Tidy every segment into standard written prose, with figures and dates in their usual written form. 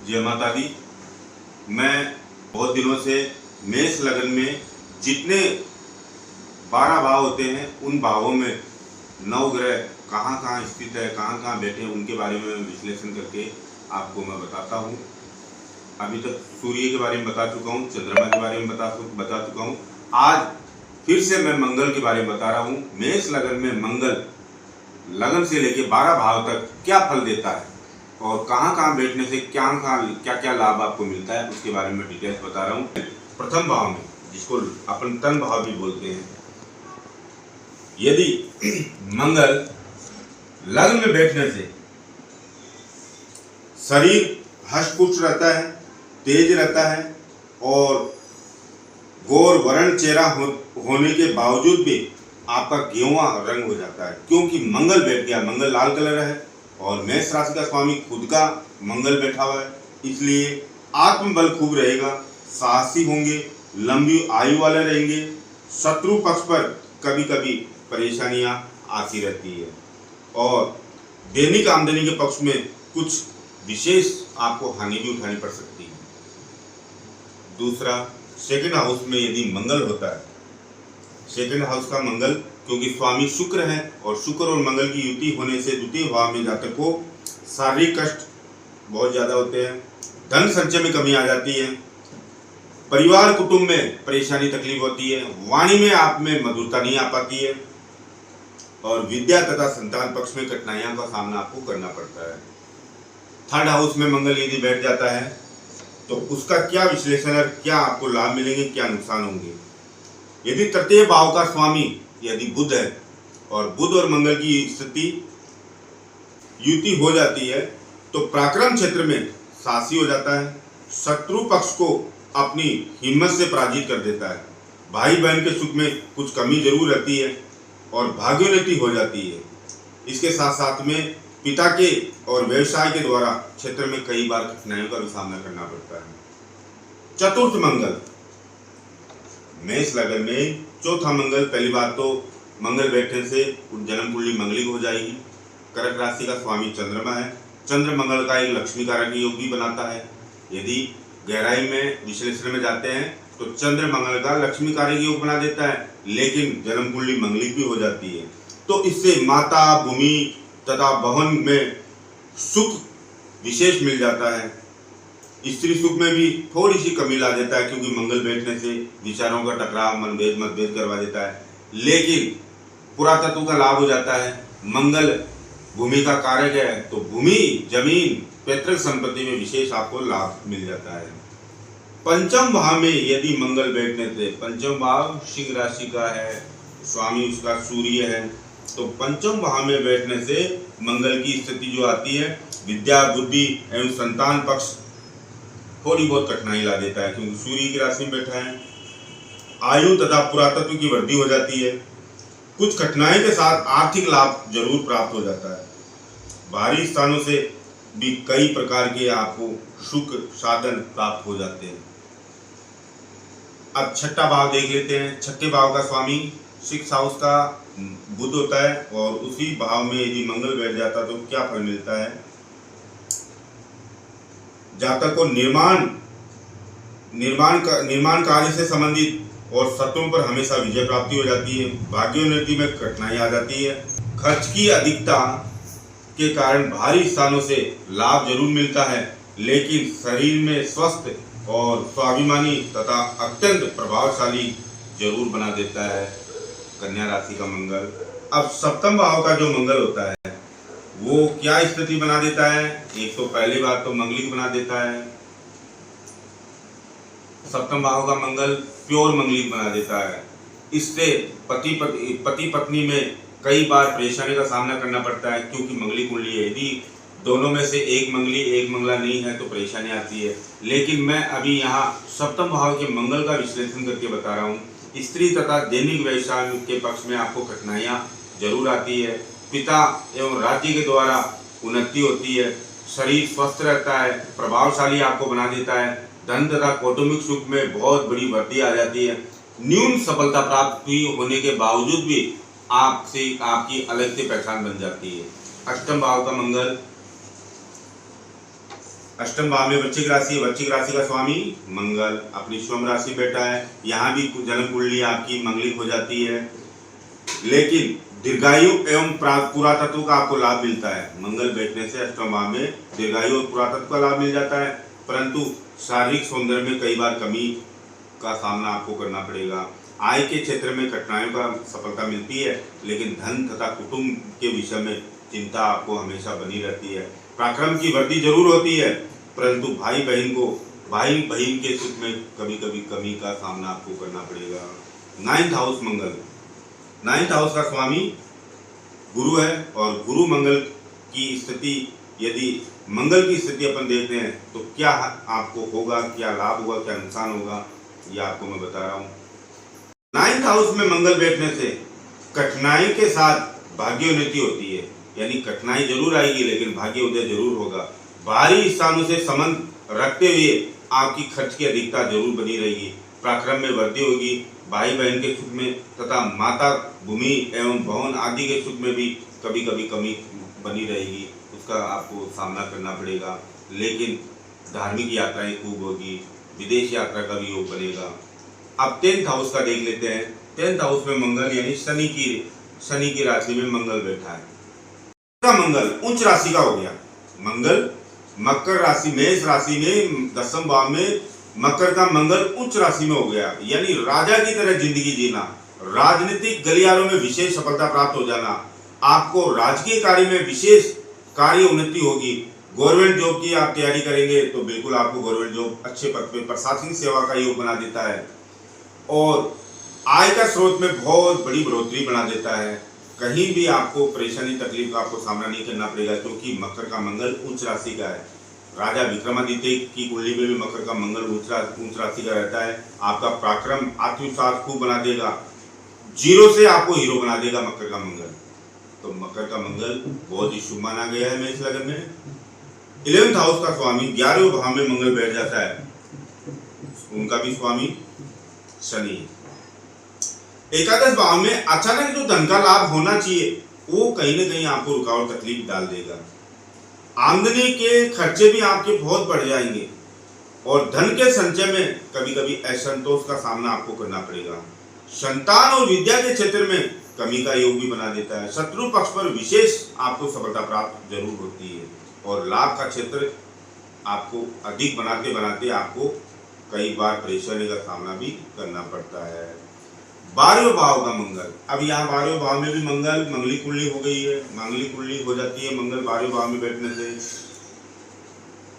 जय माता दी। मैं बहुत दिनों से मेष लगन में जितने 12 भाव होते हैं उन भावों में नवग्रह कहाँ कहाँ स्थित है, कहाँ कहाँ बैठे हैं, उनके बारे में विश्लेषण करके आपको मैं बताता हूँ। अभी तक सूर्य के बारे में बता चुका हूँ, चंद्रमा के बारे में बता चुका हूँ। आज फिर से मैं मंगल के बारे में बता रहा हूँ। मेष लगन में मंगल लगन से लेके 12 भाव तक क्या फल देता है और कहाँ कहाँ बैठने से क्या क्या लाभ आपको मिलता है, उसके बारे में डिटेल्स बता रहा हूँ। प्रथम भाव में, जिसको अपन तन भाव भी बोलते हैं, यदि मंगल लग्न में बैठने से शरीर हष्ट-पुष्ट रहता है, तेज रहता है और गौर वर्ण चेहरा होने के बावजूद भी आपका गेंवा रंग हो जाता है, क्योंकि मंगल बैठ गया। मंगल लाल कलर है और मेष राशि का स्वामी खुद का मंगल बैठा हुआ है, इसलिए आत्मबल खूब रहेगा, साहसी होंगे, लंबी आयु वाले रहेंगे। शत्रु पक्ष पर कभी कभी परेशानियां आती रहती है और दैनिक आमदनी के पक्ष में कुछ विशेष आपको हानि भी उठानी पड़ सकती है। दूसरा, सेकंड हाउस में यदि मंगल होता है, सेकंड हाउस का मंगल, क्योंकि स्वामी शुक्र है और शुक्र और मंगल की युति होने से द्वितीय भाव में जातक को शारीरिक कष्ट बहुत ज्यादा होते हैं, धन संचय में कमी आ जाती है, परिवार कुटुंब में परेशानी तकलीफ होती है, वाणी में आप में मधुरता नहीं आ पाती है और विद्या तथा संतान पक्ष में कठिनाइयों का सामना आपको करना पड़ता है। थर्ड हाउस में मंगल यदि बैठ जाता है तो उसका क्या विश्लेषण और क्या आपको लाभ मिलेंगे, क्या नुकसान होंगे। यदि तृतीय भाव का स्वामी यदि बुध है और बुध और मंगल की स्थिति युति हो जाती है तो पराक्रम क्षेत्र में साहसी हो जाता है, शत्रु पक्ष को अपनी हिम्मत से पराजित कर देता है, भाई बहन के सुख में कुछ कमी जरूर रहती है और भाग्योन्नति हो जाती है। इसके साथ साथ में पिता के और व्यवसाय के द्वारा क्षेत्र में कई बार कठिनाइयों का भी सामना करना पड़ता है। चतुर्थ मंगल, मेष लगन में चौथा मंगल, पहली बात तो मंगल बैठने से जन्म कुंडली मंगलिक हो जाएगी। कर्क राशि का स्वामी चंद्रमा है, चंद्र मंगल का एक लक्ष्मी कारक योग भी बनाता है। यदि गहराई में विश्लेषण में जाते हैं तो चंद्र मंगल का लक्ष्मी कारक योग बना देता है, लेकिन जन्म कुंडली मंगलिक भी हो जाती है, तो इससे माता, भूमि तथा भवन में सुख विशेष मिल जाता है। स्त्री सुख में भी थोड़ी सी कमी ला देता है, क्योंकि मंगल बैठने से विचारों का टकराव, मनभेद मतभेद करवा देता है, लेकिन पुरातत्व का लाभ हो जाता है। मंगल भूमि का कारक है तो भूमि, जमीन, पैतृक संपत्ति में विशेष आपको लाभ मिल जाता है। पंचम भाव में यदि मंगल बैठने से, पंचम भाव सिंह राशि का है, स्वामी उसका सूर्य है, तो पंचम भाव में बैठने से मंगल की स्थिति जो आती है, विद्या, बुद्धि एवं संतान पक्ष थोड़ी बहुत कठिनाई ला देता है, क्योंकि सूर्य की राशि में बैठा है। आयु तथा पुरातत्व की वृद्धि हो जाती है, कुछ कठिनाई के साथ आर्थिक लाभ जरूर प्राप्त हो जाता है। बाहरी स्थानों से भी कई प्रकार के आपको सुख साधन प्राप्त हो जाते हैं। अब छठा भाव देख लेते हैं। छठे भाव का स्वामी सिक्स हाउस का बुध होता है और उसी भाव में यदि मंगल बैठ जाता तो क्या फल मिलता है। जातक को निर्माण कार्य से संबंधित और शत्रुओं पर हमेशा विजय प्राप्ति हो जाती है, भाग्योन्नति में कठिनाई आ जाती है। खर्च की अधिकता के कारण भारी स्थानों से लाभ जरूर मिलता है, लेकिन शरीर में स्वस्थ और स्वाभिमानी तथा अत्यंत प्रभावशाली जरूर बना देता है कन्या राशि का मंगल। अब सप्तम भाव का जो मंगल होता है वो क्या स्थिति बना देता है। एक तो पहली बात तो मंगलिक बना देता है, सप्तम भाव का मंगल प्योर मंगलिक बना देता है। इससे पति पत्नी में कई बार परेशानी का सामना करना पड़ता है, क्योंकि मंगली कुंडली है। यदि दोनों में से एक मंगली एक मंगला नहीं है तो परेशानी आती है, लेकिन मैं अभी यहाँ सप्तम भाव के मंगल का विश्लेषण करके बता रहा हूँ। स्त्री तथा दैनिक व्यवसाय के पक्ष में आपको कठिनाइयाँ जरूर आती है, पिता एवं राज्य के द्वारा उन्नति होती है, शरीर स्वस्थ रहता है, प्रभावशाली आपको बना देता है, धन तथा कौटुंबिक सुख में बहुत बड़ी वृद्धि आ जाती है। न्यून सफलता प्राप्त होने के बावजूद भी आपकी अलग से पहचान बन जाती है। अष्टम भाव का मंगल अष्टम भाव में वृश्चिक राशि, वृश्चिक राशि का स्वामी मंगल अपनी स्वयं राशि बैठा है। यहाँ भी जन्म कुंडली आपकी मंगलिक हो जाती है, लेकिन दीर्घायु एवं पुरातत्व का आपको लाभ मिलता है। मंगल बैठने से अष्टम भाव में दीर्घायु और पुरातत्व का लाभ मिल जाता है, परंतु शारीरिक सौंदर्य में कई बार कमी का सामना आपको करना पड़ेगा। आय के क्षेत्र में कठिनाइयों का सफलता मिलती है, लेकिन धन तथा कुटुंब के विषय में चिंता आपको हमेशा बनी रहती है। पराक्रम की वृद्धि जरूर होती है, परंतु भाई बहन के सुख में कभी कभी कमी का सामना आपको करना पड़ेगा। 9th हाउस मंगल, 9th हाउस का स्वामी गुरु है, और गुरु मंगल की स्थिति, यदि मंगल की स्थिति अपन देखते हैं तो क्या आपको होगा, क्या लाभ होगा, क्या नुकसान होगा, ये आपको मैं बता रहा हूँ। 9th हाउस में मंगल बैठने से कठिनाई के साथ भाग्योन्नति होती है, यानी कठिनाई जरूर आएगी लेकिन भाग्योदय जरूर होगा। बाहरी स्थानों से संबंध रखते हुए आपकी खर्च की अधिकता जरूर बनी रहेगी। पराक्रम में वृद्धि होगी, भाई बहन के सुख में तथा माता भूमि एवं भवन आदि के सुख में भी कभी कभी कमी बनी रहेगी, उसका आपको सामना करना पड़ेगा। लेकिन धार्मिक यात्राएं खूब होगी, विदेश यात्रा का भी योग बनेगा। अब 10th हाउस का देख लेते हैं। 10th हाउस में मंगल यानी शनि की राशि में मंगल बैठा है। मंगल उच्च राशि का हो गया। मंगल मकर राशि, मेष राशि में 10वें भाव में मकर का मंगल उच्च राशि में हो गया, यानी राजा की तरह जिंदगी जीना, राजनीतिक गलियारों में विशेष सफलता प्राप्त हो जाना, आपको राजकीय कार्य में विशेष कार्य उन्नति होगी। गवर्नमेंट जॉब की आप तैयारी करेंगे तो बिल्कुल आपको गवर्नमेंट जॉब अच्छे पद पे, प्रशासनिक सेवा का योग बना देता है, और आय का स्रोत में बहुत बड़ी बढ़ोतरी बना देता है। कहीं भी आपको परेशानी तकलीफ का आपको सामना नहीं करना पड़ेगा, क्योंकि मकर का मंगल उच्च राशि का है। राजा विक्रमादित्य की कुंडली में भी मकर का मंगल उच्च राशि का रहता है। आपका पराक्रम आत्मविश्वास खूब बना देगा, जीरो से आपको हीरो बना देगा मकर का मंगल। तो मकर का मंगल बहुत ही शुभ माना गया है मेष लग्न में। 11th हाउस का स्वामी 11वें भाव में मंगल बैठ जाता है, उनका भी स्वामी शनि। एकादश भाव में अचानक जो धन का लाभ होना चाहिए वो कहीं ना कहीं आपको रुकावट तकलीफ डाल देगा। आमदनी के खर्चे भी आपके बहुत बढ़ जाएंगे, और धन के संचय में कभी कभी असंतोष का सामना आपको करना पड़ेगा। संतान और विद्या के क्षेत्र में कमी का योग भी बना देता है। शत्रु पक्ष पर विशेष आपको सफलता प्राप्त जरूर होती है, और लाभ का क्षेत्र आपको अधिक बनाते बनाते आपको कई बार परेशानी का सामना भी करना पड़ता है। 12वें भाव का मंगल, अब यहाँ 12वें भाव में भी मंगली कुंडली हो गई है, मंगली कुंडली हो जाती है मंगल 12वें भाव में बैठने से।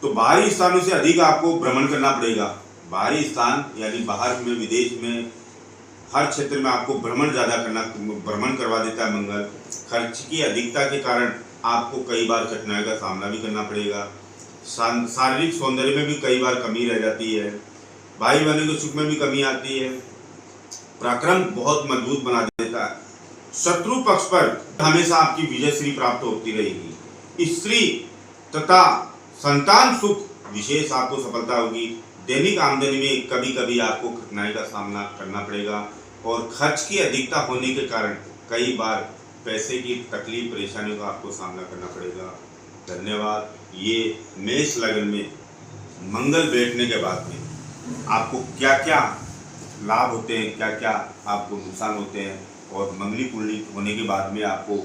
तो बाहरी स्थानों से अधिक आपको भ्रमण करना पड़ेगा। बाहरी स्थान यानी बाहर में, विदेश में, हर क्षेत्र में आपको भ्रमण करवा देता है मंगल। खर्च की अधिकता के कारण आपको कई बार कठिनाई का सामना भी करना पड़ेगा। शारीरिक सौंदर्य में भी कई बार कमी रह जाती है, भाई बहनों के सुख में भी कमी आती है। पराक्रम बहुत मजबूत बना देता है। शत्रु पक्ष पर हमेशा आपकी विजयश्री प्राप्त होती रहेगी। स्त्री तथा संतान सुख विशेष आपको सफलता होगी। दैनिक आमदनी में कभी कभी आपको कठिनाई का सामना करना पड़ेगा, और खर्च की अधिकता होने के कारण कई बार पैसे की तकलीफ परेशानियों का आपको सामना करना पड़ेगा। धन्यवाद। ये मेष लग्न में मंगल बैठने के बाद में आपको क्या क्या लाभ होते हैं, क्या क्या आपको नुकसान होते हैं, और मंगली कुंडली होने के बाद में आपको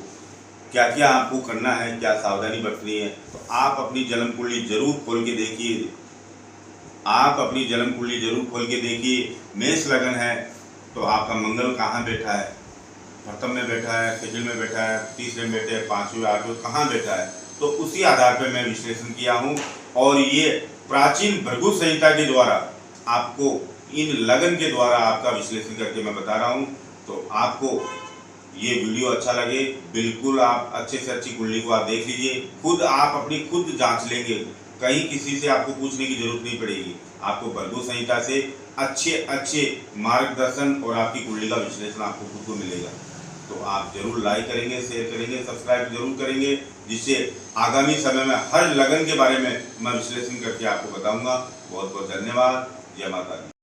क्या क्या आपको करना है, क्या सावधानी बरतनी है, तो आप अपनी जन्म कुंडली जरूर खोल के देखिए। आप अपनी जन्म कुंडली जरूर खोल के देखिए। मेष लगन है तो आपका मंगल कहाँ बैठा है, प्रथम में बैठा है, सेकंड में बैठा है, तीसरे में बैठे, पांचवें, आठवें, कहाँ बैठा है, तो उसी आधार पर मैं विश्लेषण किया हूँ। और ये प्राचीन भृगु संहिता के द्वारा आपको इन लगन के द्वारा आपका विश्लेषण करके मैं बता रहा हूँ। तो आपको ये वीडियो अच्छा लगे, बिल्कुल आप अच्छे से अच्छी कुंडली को आप देख लीजिए, खुद आप अपनी खुद जांच लेंगे, कहीं किसी से आपको पूछने की जरूरत नहीं पड़ेगी। आपको भृगु संहिता से अच्छे मार्गदर्शन और आपकी कुंडली का विश्लेषण आपको खुद को मिलेगा। तो आप जरूर लाइक करेंगे, शेयर करेंगे, सब्सक्राइब जरूर करेंगे, जिससे आगामी समय में हर लगन के बारे में मैं विश्लेषण करके आपको बताऊंगा। बहुत बहुत धन्यवाद। जय माता दी।